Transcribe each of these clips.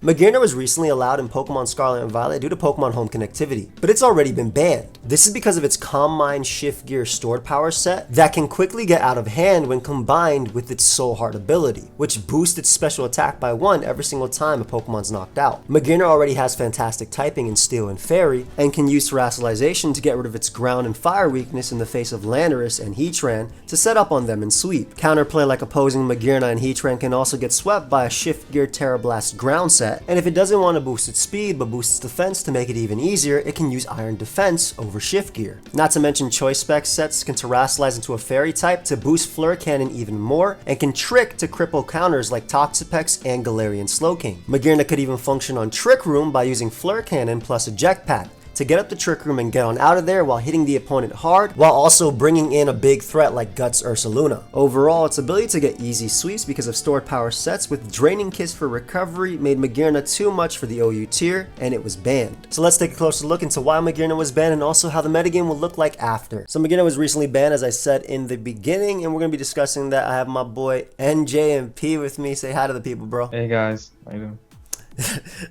Magearna was recently allowed in Pokemon Scarlet and Violet due to Pokemon Home connectivity, but it's already been banned. This is because of its Calm Mind Shift Gear stored power set that can quickly get out of hand when combined with its Soul Heart ability, which boosts its special attack by 1 every single time a Pokemon's knocked out. Magearna already has fantastic typing in Steel and Fairy, and can use Terastallization to get rid of its ground and fire weakness in the face of Landorus and Heatran to set up on them and sweep. Counterplay like opposing Magearna and Heatran can also get swept by a Shift Gear Terra Blast ground set, and if it doesn't want to boost its speed but boost its defense to make it even easier, it can use Iron Defense over Shift Gear. Not to mention Choice Spec sets can Terrastallize into a Fairy type to boost Fleur Cannon even more, and can Trick to cripple counters like Toxapex and Galarian Slowking. Magearna could even function on Trick Room by using Fleur Cannon plus Eject Pack to get up the Trick Room and get on out of there while hitting the opponent hard, while also bringing in a big threat like Guts Ursaluna. Overall, its ability to get easy sweeps because of stored power sets with Draining Kiss for recovery made Magearna too much for the OU tier, and it was banned. So let's take a closer look into why Magearna was banned and also how the metagame will look like after. So Magearna was recently banned, as I said in the beginning, and we're going to be discussing that. I have my boy NJMP with me. Say hi to the people, bro. Hey guys, how you doing?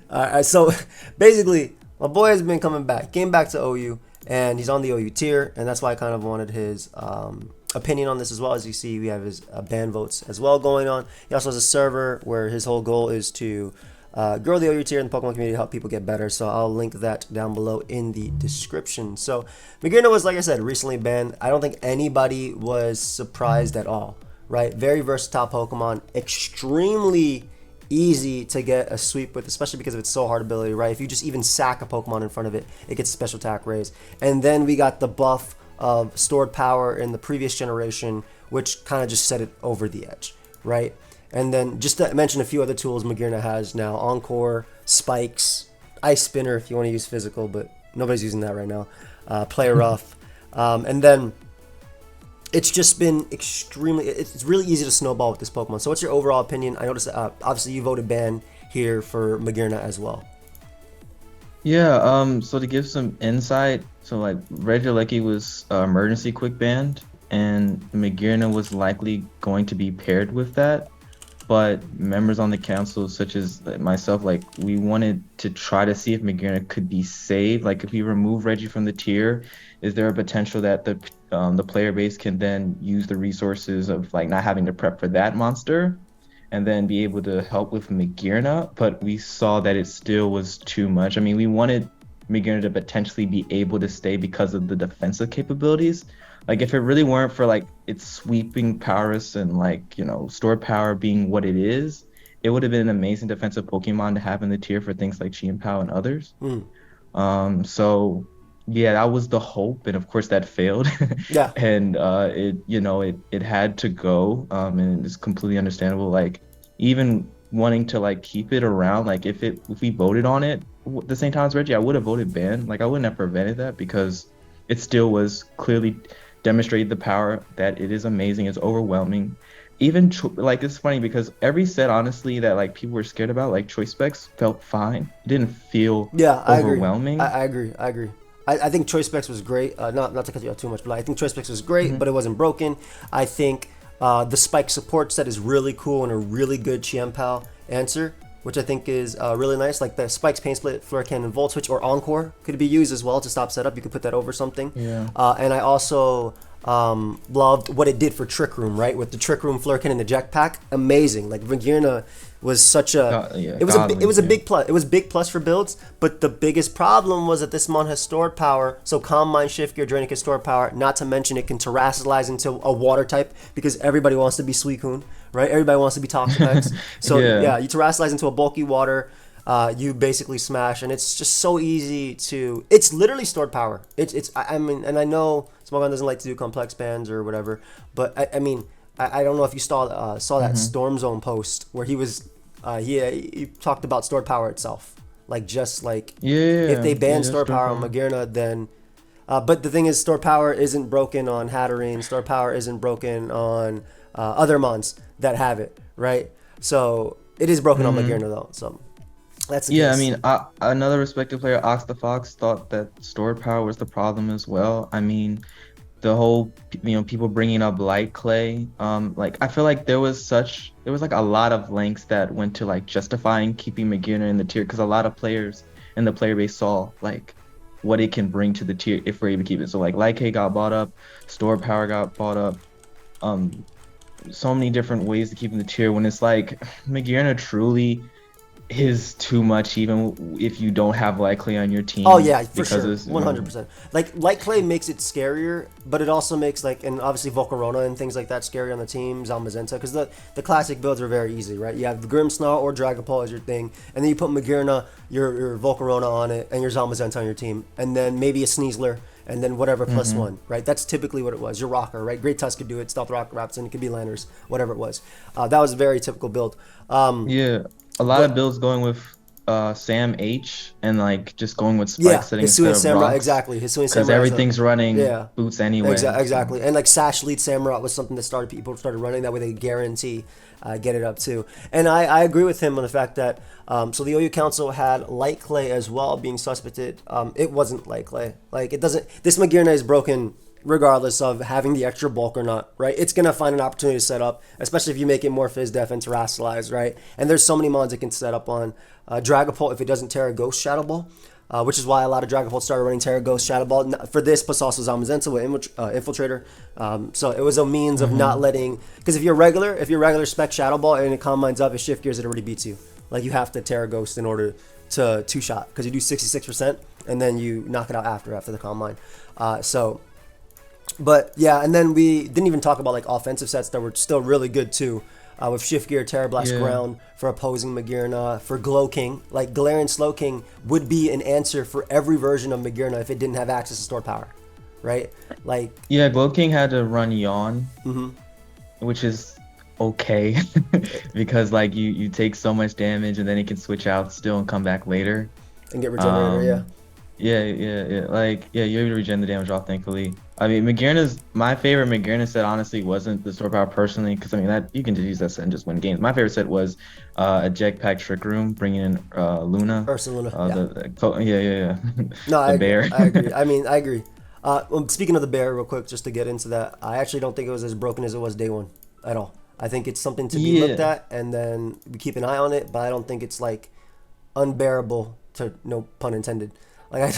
Alright, so basically, my boy has been coming back, came back to OU, and he's on the OU tier, and that's why I kind of wanted his opinion on this as well. As you see, we have his ban votes as well going on. He also has a server where his whole goal is to grow the OU tier in the Pokemon community, help people get better, so I'll link that down below in the description. So Magearna was, like I said, recently banned. I don't think anybody was surprised at all, right? Very versatile Pokemon, extremely easy to get a sweep with, especially because of its Soul Heart ability, right? If you just even sack a Pokemon in front of it, it gets a special attack raise. And then we got the buff of stored power in the previous generation, which kind of just set it over the edge, right? And then just to mention a few other tools Magearna has now: Encore, Spikes, Ice Spinner if you want to use physical, but nobody's using that right now. Play Rough, and then it's just been extremely, it's really easy to snowball with this Pokemon. So what's your overall opinion? I noticed obviously you voted ban here for Magearna as well. Yeah, so to give some insight, so like Regieleki was emergency quick banned, and Magearna was likely going to be paired with that. But members on the council, such as myself, like we wanted to try to see if Magearna could be saved. Like if we remove Reggie from the tier, is there a potential that the player base can then use the resources of like not having to prep for that monster and then be able to help with Magearna? But we saw that it still was too much. I mean, we wanted Magearna to potentially be able to stay because of the defensive capabilities. Like if it really weren't for like its sweeping powers and like, you know, stored power being what it is, it would have been an amazing defensive Pokemon to have in the tier for things like Chi-Pao and others. So yeah, that was the hope, and of course that failed. Yeah. And it had to go, and it's completely understandable. Like even wanting to like keep it around, like if we voted on it the same time as Reggie, I would have voted ban. Like I wouldn't have prevented that because it still was clearly demonstrated the power that it is amazing. It's overwhelming. Even like it's funny because every set honestly that like people were scared about, like Choice Specs, felt fine. It didn't feel overwhelming. I agree. I think Choice Specs was great. Not to cut you out too much, but I think Choice Specs was great, but it wasn't broken. I think the Spike support set is really cool and a really good Chi-Pao answer, which I think is really nice. Like the Spikes, Pain Split, Fleur Cannon, Volt Switch, or Encore could be used as well to stop setup. You could put that over something. Yeah. And I also loved what it did for Trick Room, right? With the Trick Room, Fleur Cannon, Eject Pack, amazing. Like Magearna was such a it was a big plus. It was big plus for builds, but the biggest problem was that this mon has stored power. So Calm Mind, Shift Gear, Draining Kiss, stored power. Not to mention it can Terrastallize into a water type because everybody wants to be Suicune, right? Everybody wants to be Toxapex. So yeah, you Terrastallize into a bulky water. You basically smash, and it's just so easy to. It's literally stored power. I mean, and I know Smogon doesn't like to do complex bans or whatever, but I mean, I don't know if you saw that Storm Zone post where he was, he talked about stored power itself, like just like if they ban stored power on Magearna, then. But the thing is, stored power isn't broken on Hatterene. Stored power isn't broken on other mons that have it, right? So it is broken on Magearna though. So. That's the case. I mean, another respected player, Ox the Fox, thought that stored power was the problem as well. I mean, the whole people bringing up Light Clay, like I feel like there was like a lot of lengths that went to like justifying keeping Magearna in the tier, because a lot of players in the player base saw like what it can bring to the tier if we're able to keep it. So like Light Clay got bought up, Store Power got bought up, so many different ways to keep in the tier, when it's like Magearna truly is too much even if you don't have Light Clay on your team. Oh yeah, for sure, it's, 100%. Like Light Clay makes it scarier, but it also makes like, and obviously Volcarona and things like that scary on the team, Zamazenta, because the classic builds are very easy, right? You have the Grimmsnarl or Dragapult as your thing, and then you put Magearna, your Volcarona on it, and your Zamazenta on your team, and then maybe a Sneasler, and then whatever +1, right? That's typically what it was. Your rocker, right? Great Tusk could do it, Stealth Rock Raps, and it could be Landers, whatever it was. That was a very typical build. Yeah, a lot of builds going with Sam H and like just going with spike setting instead of Samurai, rocks, exactly. Hisui because Samurai everything's running yeah. boots anyway. Exactly. And like Sash Lead Samurai was something that people started running. That way they guarantee get it up too. And I agree with him on the fact that so the OU Council had Light Clay as well being suspected. It wasn't Light Clay. Like it doesn't. This Magearna is broken regardless of having the extra bulk or not, right? It's going to find an opportunity to set up, especially if you make it more Fizz Def and Terrasilize, right? And there's so many mods it can set up on. Dragapult, if it doesn't Terra Ghost Shadow Ball, which is why a lot of Dragapult started running Terra Ghost Shadow Ball for this, plus also Zamazenta with Infiltrator. So it was a means of not letting, because if you're regular spec Shadow Ball and it combines up, it shift gears, it already beats you. Like you have to Terra Ghost in order to two-shot, because you do 66% and then you knock it out after the combine. But yeah, and then we didn't even talk about like offensive sets that were still really good too, with Shift Gear, Terra Blast Ground for opposing Magearna, for Glow King. Like Galarian Slow King would be an answer for every version of Magearna if it didn't have access to stored power, right? Like yeah, Glow King had to run Yawn, which is okay because like you take so much damage and then it can switch out still and come back later and get Regenerator. Yeah. Like, yeah, you're able to regen the damage off, thankfully. I mean, my favorite Magearna set honestly wasn't the Store Power personally, because I mean, that you can just use that set and just win games. My favorite set was a Jetpack Trick Room, bringing in Luna. Ursaluna, yeah. No, I bear. agree. I mean, I agree. Speaking of the bear, real quick, just to get into that, I actually don't think it was as broken as it was day one at all. I think it's something to be looked at, and then we keep an eye on it, but I don't think it's like unbearable, to no pun intended. Like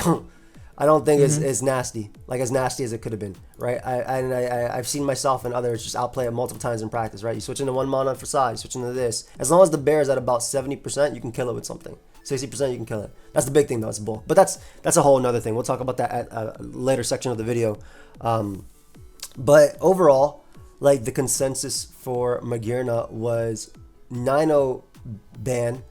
I don't think it's as nasty as it could have been, right? I've seen myself and others just outplay it multiple times in practice, right? You switch into one mana for size, switch into this. As long as the bear is at about 70%, you can kill it with something. 60% you can kill it. That's the big thing though, it's bull. But that's a whole another thing. We'll talk about that at a later section of the video. But overall, like the consensus for Magearna was 9-0 ban.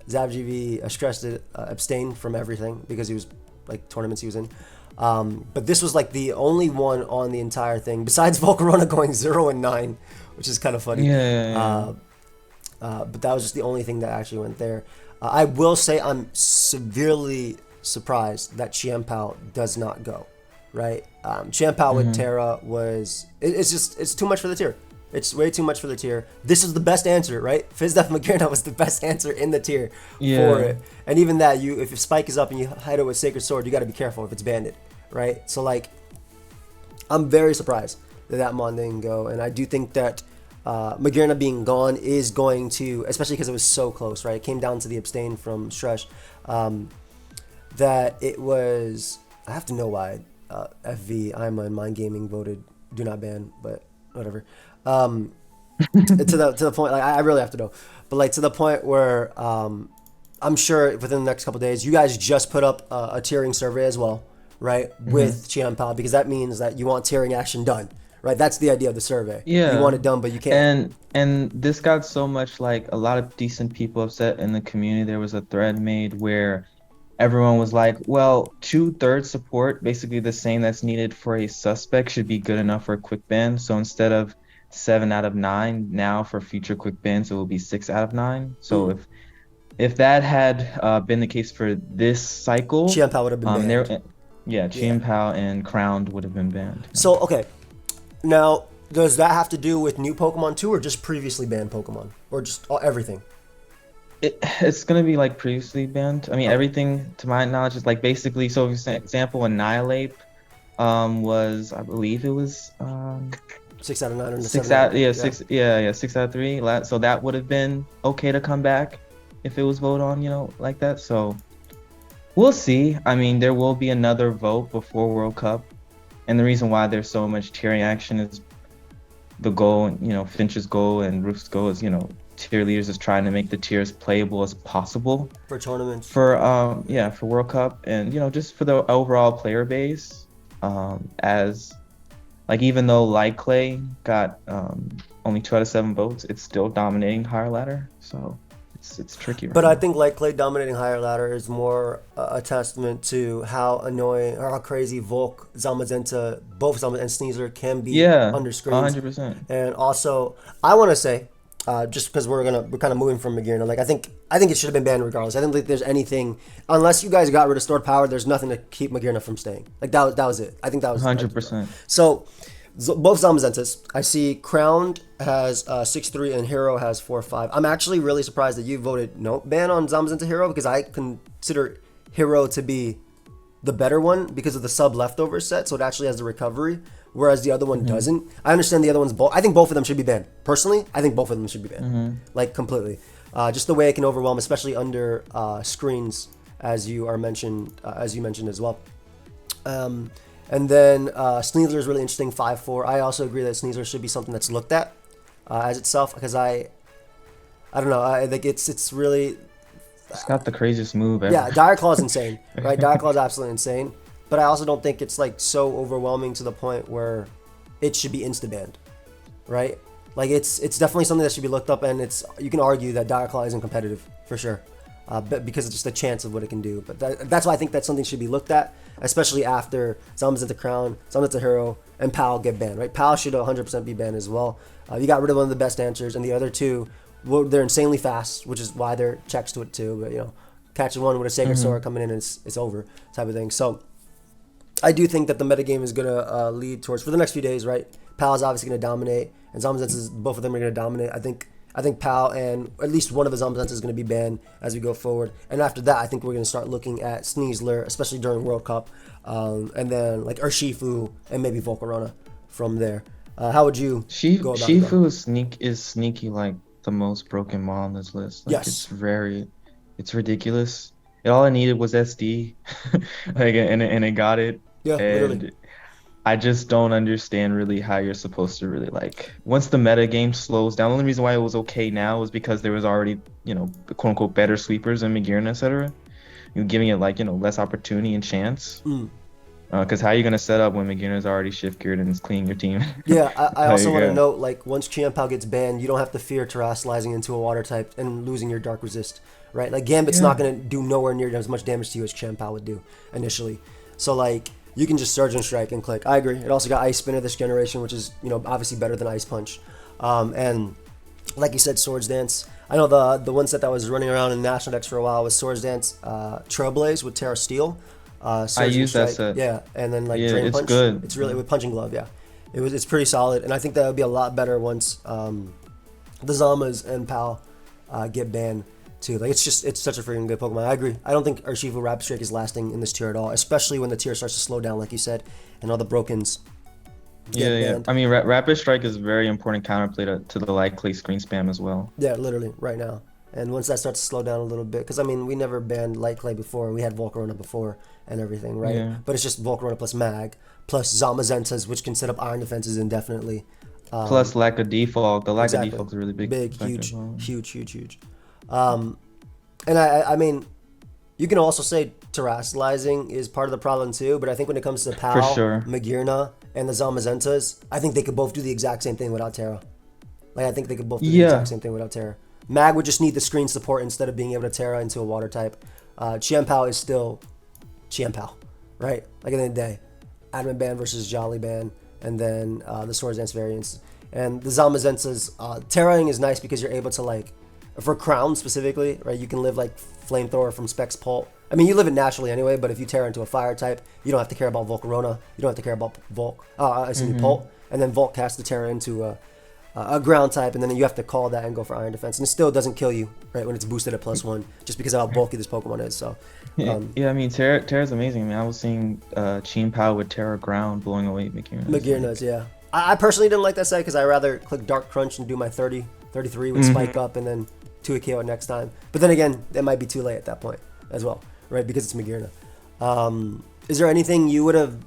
ZabGV stressed it, abstained from everything because he was like tournaments he was in. But this was like the only one on the entire thing besides Volcarona going 0-9, which is kind of funny. But that was just the only thing that actually went there. I will say I'm severely surprised that Chiampao does not go, right? Chiampao with Terra it's too much for the tier. It's way too much for the tier. This is the best answer, right? Fizdef Magearna was the best answer in the tier for it. And even that, if your spike is up and you hide it with Sacred Sword, you got to be careful if it's banded, right? So like, I'm very surprised that Mon didn't go, and I do think that Magearna being gone is going to, especially because it was so close, right? It came down to the abstain from Stresh. That it was, I have to know why FV, I'm on Mind Gaming voted do not ban, but whatever. To the point, like I really have to know, but like to the point where I'm sure within the next couple of days, you guys just put up a tiering survey as well, right? With Chiampao, because that means that you want tiering action done, right? That's the idea of the survey. You want it done, but you can't. And this got so much, like a lot of decent people upset in the community. There was a thread made where everyone was like, well, 2/3 support, basically the same that's needed for a suspect, should be good enough for a quick ban. So instead of 7 out of 9, now for future quick bans it will be 6 out of 9. So if that had been the case for this cycle, Chiampao would have been banned. Chiampao and Crowned would have been banned. So okay, now does that have to do with new Pokemon too, or just previously banned Pokemon, or just everything? It's gonna be like previously banned. I mean, everything to my knowledge is like basically, so for example, Annihilate, was, I believe it was 6 out of 9 or six 7 out of out 9. yeah six yeah 6 out of 3. So that would have been okay to come back if it was voted on, like that. So we'll see. I mean, there will be another vote before World Cup, and the reason why there's so much tiering action is the goal. Finch's goal and Roof's goal is tier leaders is trying to make the tiers playable as possible For tournaments. for World Cup, and just for the overall player base. As like, even though Light Clay got only 2 out of 7 votes, it's still dominating higher ladder. So it's tricky. Right But now. I think Light Clay dominating higher ladder is more a testament to how annoying or how crazy Volk, Zamazenta, both Zamazenta and Sneasler can be under screens. 100%. And also, I want to say, just because we're kind of moving from Magirna, like I think it should have been banned regardless. I don't think there's anything, unless you guys got rid of stored power. There's nothing to keep Magirna from staying. Like that was it. I think that was 100%. So both Zamazentas, I see Crowned has 6-3 and Hero has 4-5. I'm actually really surprised that you voted no ban on Zamazenta Hero, because I consider Hero to be the better one because of the sub leftover set, so it actually has the recovery, whereas the other one doesn't. I understand the other one's I think both of them should be banned. Personally, I think both of them should be banned, like completely. Just the way it can overwhelm, especially under screens, as you mentioned as well. And then Sneasler is really interesting, 5-4. I also agree that Sneasler should be something that's looked at as itself, because I don't know. I think it's really. It's got the craziest move ever. Yeah, Dire Claw is insane, right? Dire Claw is absolutely insane. But I also don't think it's like so overwhelming to the point where it should be insta-banned, right? Like it's definitely something that should be looked up, and you can argue that Dire Claw isn't competitive for sure, but because of just the chance of what it can do. But that's why I think that's something should be looked at, especially after Zamazenta Crown, Zamazenta Hero, and Pal get banned, right? Pal should 100% be banned as well. You got rid of one of the best answers, and the other two, well, they're insanely fast, which is why they're checks to it too. But catching one with a Sacred Sword coming in, and it's over type of thing. So I do think that the metagame is gonna lead towards, for the next few days, right? Pal is obviously gonna dominate, and Zamazenta, both of them are gonna dominate. I think Pal and at least one of the Zamazenta is gonna be banned as we go forward, and after that, I think we're gonna start looking at Sneasler, especially during World Cup, and then like Urshifu and maybe Volcarona from there. How would you go about it? Shifu is sneaky, like the most broken mod on this list. Like, Yes. It's ridiculous. All I needed was SD, like, and it got it. Yeah, And literally. I just don't understand really how you're supposed to really, like, once the meta game slows down. The only reason why it was okay now was because there was already, quote unquote better sweepers in Magirna, etc. You're giving it like, less opportunity and chance. Because how are you gonna set up when Magirna's already shift geared and is cleaning your team? Yeah, I also Like, want to note, like, once Chien-Pao gets banned, you don't have to fear terrestrializing into a water type and losing your dark resist, right? Like, Gambit's not going to do nowhere near as much damage to you as Chien-Pao would do initially. So, like, you can just Surge and Strike and click. I agree. It also got Ice Spinner this generation, which is, obviously better than Ice Punch. And, like you said, Swords Dance. I know the one set that was running around in National Decks for a while was Swords Dance Trailblaze with Terra Steel. I Surge and use that Strike, set. yeah, and then like Yeah, Drain it's Punch. good. It's really with Punching Glove, yeah. It's pretty solid, and I think that would be a lot better once the Zamas and Pal get banned too. Like it's such a freaking good Pokemon. I agree. I don't think Urshifu Rapid Strike is lasting in this tier at all, especially when the tier starts to slow down, like you said, and all the brokens get Yeah. banned. I mean, Rapid Strike is a very important counterplay to the likely screen spam as well. Yeah, literally right now. And once that starts to slow down a little bit, because I mean, we never banned Light Clay before, and we had Volcarona before and everything, right? Yeah. But it's just Volcarona plus Mag, plus Zamazentas, which can set up Iron Defenses indefinitely. Plus lack of default. The lack Exactly. of default is a really big factor huge, as well. huge. And I mean, you can also say terrestrializing is part of the problem too, but I think when it comes to Pal, sure. Magirna, and the Zamazentas, I think they could both do the exact same thing without Terra. Like, I think they could both do the Yeah. exact same thing without Terra. Mag would just need the screen support instead of being able to Terra into a water type. Chien-Pao is still Chien-Pao, right? Like, at the end of the day, Adamant Band versus Jolly Band, and then the Swords Dance variants. And the Zamazentas, Terraing is nice because you're able to, like, for Crown specifically, right, you can live, like, Flamethrower from Specs Pult. I mean, you live it naturally anyway, but if you Terra into a fire type, you don't have to care about Volcarona. You don't have to care about Pult. And then Volt casts the Terra into a ground type, and then you have to call that and go for Iron Defense, and it still doesn't kill you, right, when it's boosted at +1, just because of how bulky this Pokemon is. So Yeah, I mean, Terra's amazing. I mean, I was seeing Chien Pao with Terra Ground blowing away Magearnas. Magearnas, yeah. I personally didn't like that set because I rather click Dark Crunch and do my 30, 33 with Spike up and then 2 KO next time. But then again, it might be too late at that point as well, right? Because it's Magearna. Is there anything you would have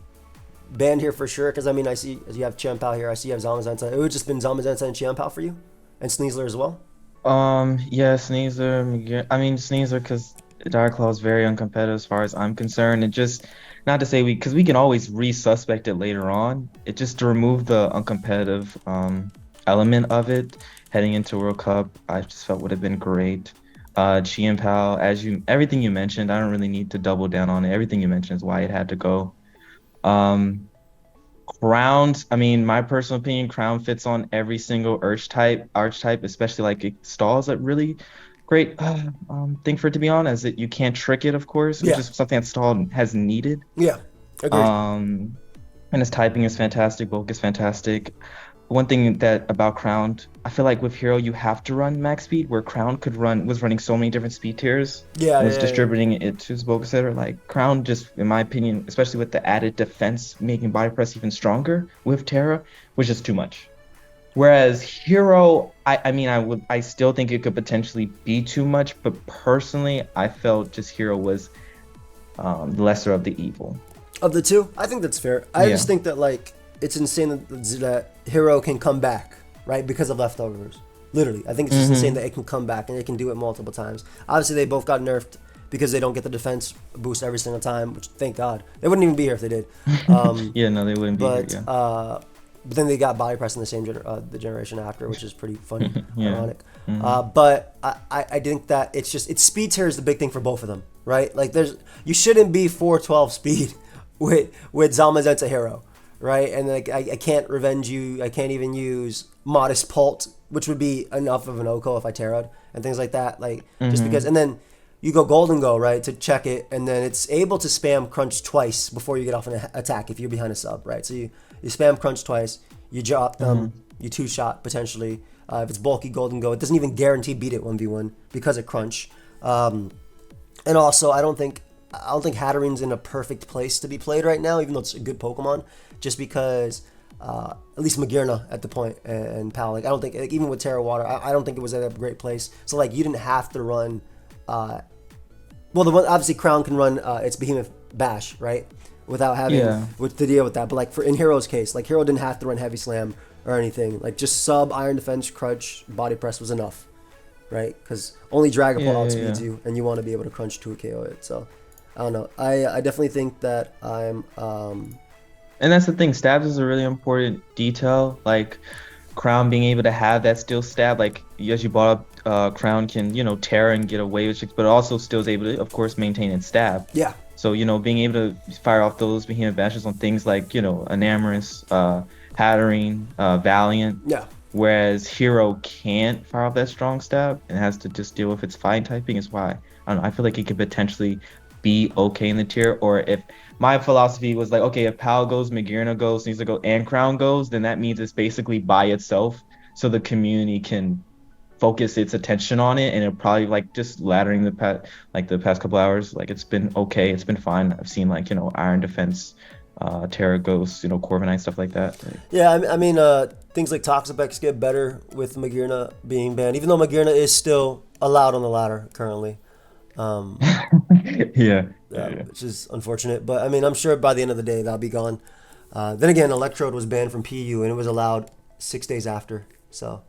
banned here for sure? Because I mean, I see you have Chien Pao here. I see you have Zamazenta. It would have just been Zamazenta and Chien Pao for you, and Sneasler as well. Yeah, Sneasler, Magearna. I mean, Sneasler because Dark Claw is very uncompetitive as far as I'm concerned. It just, not to say because we can always resuspect it later on. It just to remove the uncompetitive element of it heading into World Cup, I just felt would have been great. Chien Pao, everything you mentioned, I don't really need to double down on it. Everything you mentioned is why it had to go. Crowns, I mean, my personal opinion, Crown fits on every single archetype, especially like it stalls a really great thing for it to be on, as you can't trick it, of course, which is something that stall has needed. Yeah, agreed. And his typing is fantastic, bulk is fantastic. One thing that about Crown, I feel like with Hero you have to run max speed, where Crown was running so many different speed tiers. Distributing it to his bulk setter. Like Crown, just in my opinion, especially with the added defense, making body press even stronger with Terra, was just too much. Whereas Hero, I still think it could potentially be too much, but personally, I felt just Hero was the lesser of the evil. Of the two, I think that's fair. I just think that like it's insane that Hero can come back, right, because of leftovers. Literally, I think it's just insane that it can come back and it can do it multiple times. Obviously, they both got nerfed because they don't get the defense boost every single time, which thank God. They wouldn't even be here if they did. Yeah, no, they wouldn't be here. Yeah. But then they got body press in the same the generation after, which is pretty funny, ironic. But I think that it's speed tier is the big thing for both of them, right? Like you shouldn't be 412 speed with Zamazenta Hero, right? And like I can't revenge you. I can't even use Modest Pult, which would be enough of an Oko if I Terra'd and things like that. Like just because, and then you go Golden Go, right, to check it, and then it's able to spam Crunch twice before you get off an attack if you're behind a sub, right? So you spam Crunch twice, you drop them, you 2-shot potentially. If it's bulky Golden Go, it doesn't even guarantee beat it 1v1 because of Crunch. And also, I don't think Hattering's in a perfect place to be played right now, even though it's a good Pokemon, just because at least Magearna at the point and Pal, like I don't think, like, even with Terra Water, I don't think it was at a great place. So like you didn't have to run. Well, the one obviously Crown can run its Behemoth Bash, right, without having to deal with that. But like in Hero's case, like Hero didn't have to run Heavy Slam or anything. Like just sub Iron Defense, Crunch, Body Press was enough, right? Because only Dragapult outspeeds you, and you want to be able to Crunch to KO it. So I don't know. I definitely think that I'm. And that's the thing. Stabs is a really important detail. Like Crown being able to have that still stab, like as you brought up. Crown can, tear and get away with chicks, but also still is able to, of course, maintain its stab. Yeah. So, being able to fire off those Behemoth Bashes on things like, Enamorous, Hattering, Valiant. Yeah. Whereas Hero can't fire off that strong stab and has to just deal with its fine typing is why. I don't know, I feel like it could potentially be okay in the tier, or if my philosophy was like, okay, if Pal goes, Magearna goes, Sneasler goes, and Crown goes, then that means it's basically by itself, so the community can focus its attention on it, and it'll probably like just laddering the past couple hours, like it's been okay, it's been fine. I've seen like Iron Defense, Terra Ghost, Corviknight, stuff like that. Yeah, I mean things like Toxapex get better with Magearna being banned, even though Magearna is still allowed on the ladder currently. Which is unfortunate, but I mean I'm sure by the end of the day that'll be gone. Then again, Electrode was banned from PU and it was allowed 6 days after, so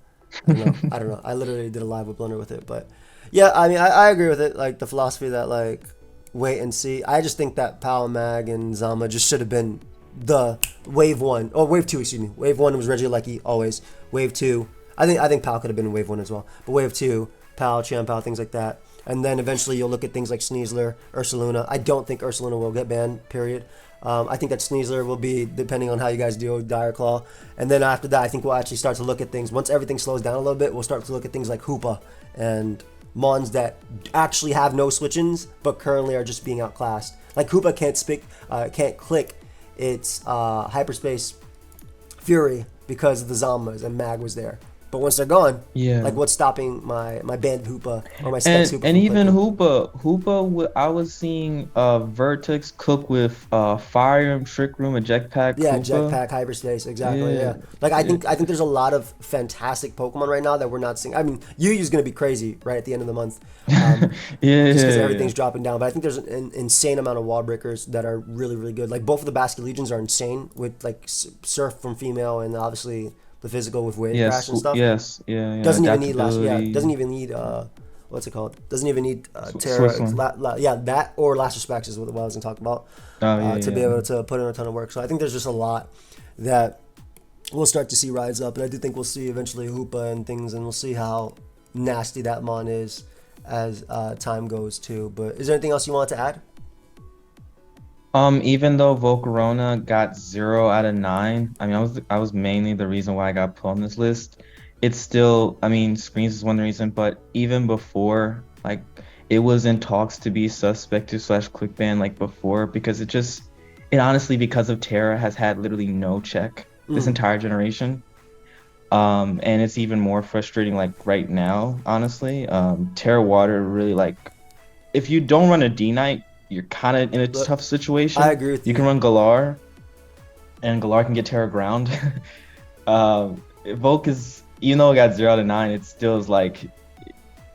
I don't know. I literally did a live with Blunder with it, but yeah, I mean, I agree with it. Like the philosophy that like wait and see. I just think that Pal, Mag, and Zama just should have been the wave 1 or wave 2. Excuse me. Wave 1 was Regieleki always. Wave 2, I think Pal could have been in wave 1 as well. But wave 2, Pal, Chien Pao, things like that. And then eventually you'll look at things like Sneasler, Ursaluna. I don't think Ursaluna will get banned. Period. I think that Sneasler will be, depending on how you guys deal with Dire Claw. And then after that, I think we'll actually start to look at things. Once everything slows down a little bit, we'll start to look at things like Hoopa and Mons that actually have no switch-ins, but currently are just being outclassed. Like Hoopa can't click its Hyperspace Fury because of the Zombas and Mag was there. But once they're gone, Yeah. like what's stopping my Bandit Hoopa or my Specs Hoopa And from even clicking? I was seeing Vertex cook with Fire Room, Trick Room, a Jetpack Yeah, Hoopa. jetpack, hyperspace, exactly. Yeah, Yeah, like I yeah, think I think there's a lot of fantastic Pokemon right now that we're not seeing. I mean, Yu Yu's gonna be crazy right at the end of the month, yeah, just because yeah. everything's dropping down. But I think there's an insane amount of wall breakers that are really really good. Like both of the Basket Legions are insane with like Surf from female and obviously the physical with Wave Crash and stuff. Yes, yeah, yeah. Doesn't even need last. Yeah, Adaptability, doesn't even need what's it called? Doesn't even need Swiss Terra. one. Yeah, that or Last Respects is what I was gonna talk about Oh yeah, to be yeah. able to put in a ton of work. So I think there's just a lot that we'll start to see rise up, and I do think we'll see eventually Hoopa and things, and we'll see how nasty that mon is as time goes too. But is there anything else you want to add? Even though Volcarona got 0 out of 9, I mean, I was mainly the reason why I got put on this list. It's still, I mean, screens is one reason, but even before, like, it was in talks to be suspect to slash click ban like before because it honestly because of Terra has had literally no check this Mm. entire generation. And it's even more frustrating like right now, honestly. Terra Water really like if you don't run a D Knight, you're kind of in a Look, tough I situation. agree with You you. can run Galar, and Galar can get Terra Ground. Volk is, even though it got 0 out of 9, it still is like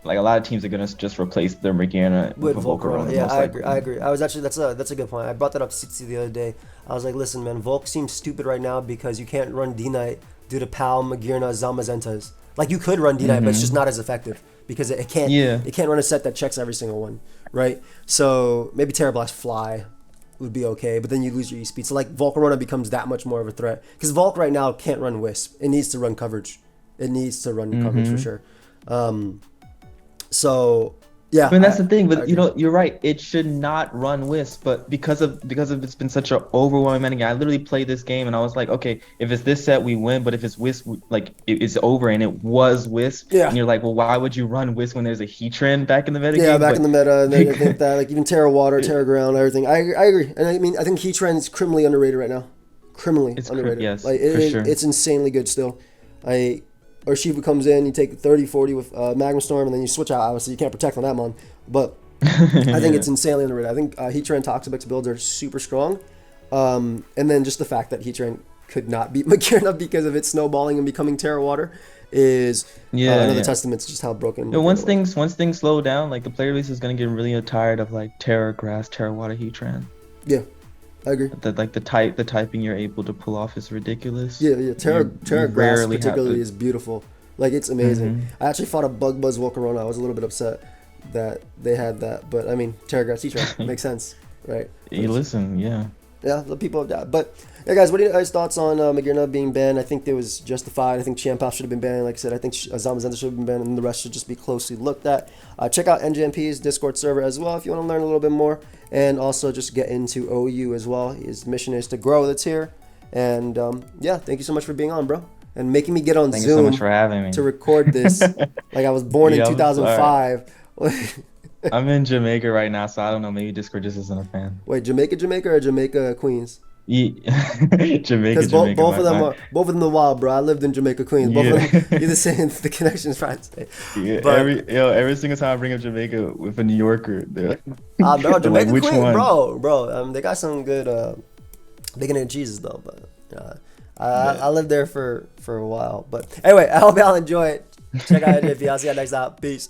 a lot of teams are gonna just replace their Magearna with With a Volcarona, Volcarona yeah, most I agree. I likely. agree. I was actually that's a good point. I brought that up to Tsitsi the other day. I was like, listen, man, Volk seems stupid right now because you can't run D Knight due to Pal, Magearna, Zamazentas. Like you could run D Knight, but it's just Mm-hmm. not as effective because it can't Yeah. it can't run a set that checks every single one, right? So maybe Terra Blast Fly would be okay, but then you lose your E speed. So like Volcarona becomes that much more of a threat because Volk right now can't run Wisp. It needs to run coverage. It needs to run coverage for Mm-hmm. sure. Um, so yeah, I mean that's the thing, I but you agree. know you're right. It should not run Wisp, but because of it's been such an overwhelming meta game. I literally played this game and I was like, okay, if it's this set we win, but if it's Wisp, like it's over, and it was Wisp, and Yeah. you're like, well, why would you run Wisp when there's a Heatran back in the meta Yeah, game? back in But the meta, and I think because, that like even Terra Water, Terra Ground, everything. I agree, and I mean I think Heatran is criminally underrated right now, criminally underrated. yes, Like for sure. it's insanely good still. I Urshifu comes in, you take 30, 40 with Magma Storm, and then you switch out. Obviously, you can't protect on that mon, but I think Yeah. it's insanely underrated. I think Heatran Toxapex builds are super strong, and then just the fact that Heatran could not beat Magearna because of its snowballing and becoming Terra Water is Yeah, another yeah. testament to just how broken You know, Magearna was. once things slow down, like the player base is gonna get really tired of like Terra Grass, Terra Water, Heatran. Yeah, I agree. Like the typing you're able to pull off is ridiculous. Yeah, yeah. You Terra Grass rarely have particularly to. is beautiful. Like it's amazing. Hmm. I actually fought a Bug Buzz Volcarona. I was a little bit upset that they had that, but I mean Terra Grass Heatran makes sense, right? You listen, yeah. Yeah, the people have that. But yeah, guys, what are your guys' thoughts on Magearna being banned? I think it was justified. I think Chiampao should have been banned. Like I said, I think Zamazenta should have been banned, and the rest should just be closely looked at. Check out NJMP's Discord server as well if you want to learn a little bit more, and also just get into OU as well. His mission is to grow the tier. And yeah, thank you so much for being on, bro, and making me get on Thank you so much Zoom for having me. to record this. Like I was born in Yeah, I'm sorry. 2005. I'm in Jamaica right now, so I don't know. Maybe Discord just isn't a fan. Wait, Jamaica, or Jamaica, Queens? Jamaica, Because both Jamaica. both of them are wild, bro. I lived in Jamaica, Queens. Both of Yeah. them, you're the same. The connection's trying to say. Yeah, But every single time I bring up Jamaica with a New Yorker, they're, bro, they're like, Jamaica, which Queens, one? bro. They got some good bacon and cheeses though. But Yeah. I lived there for a while. But anyway, I hope y'all enjoy it. Check out NJP. I'll see you next time. Peace.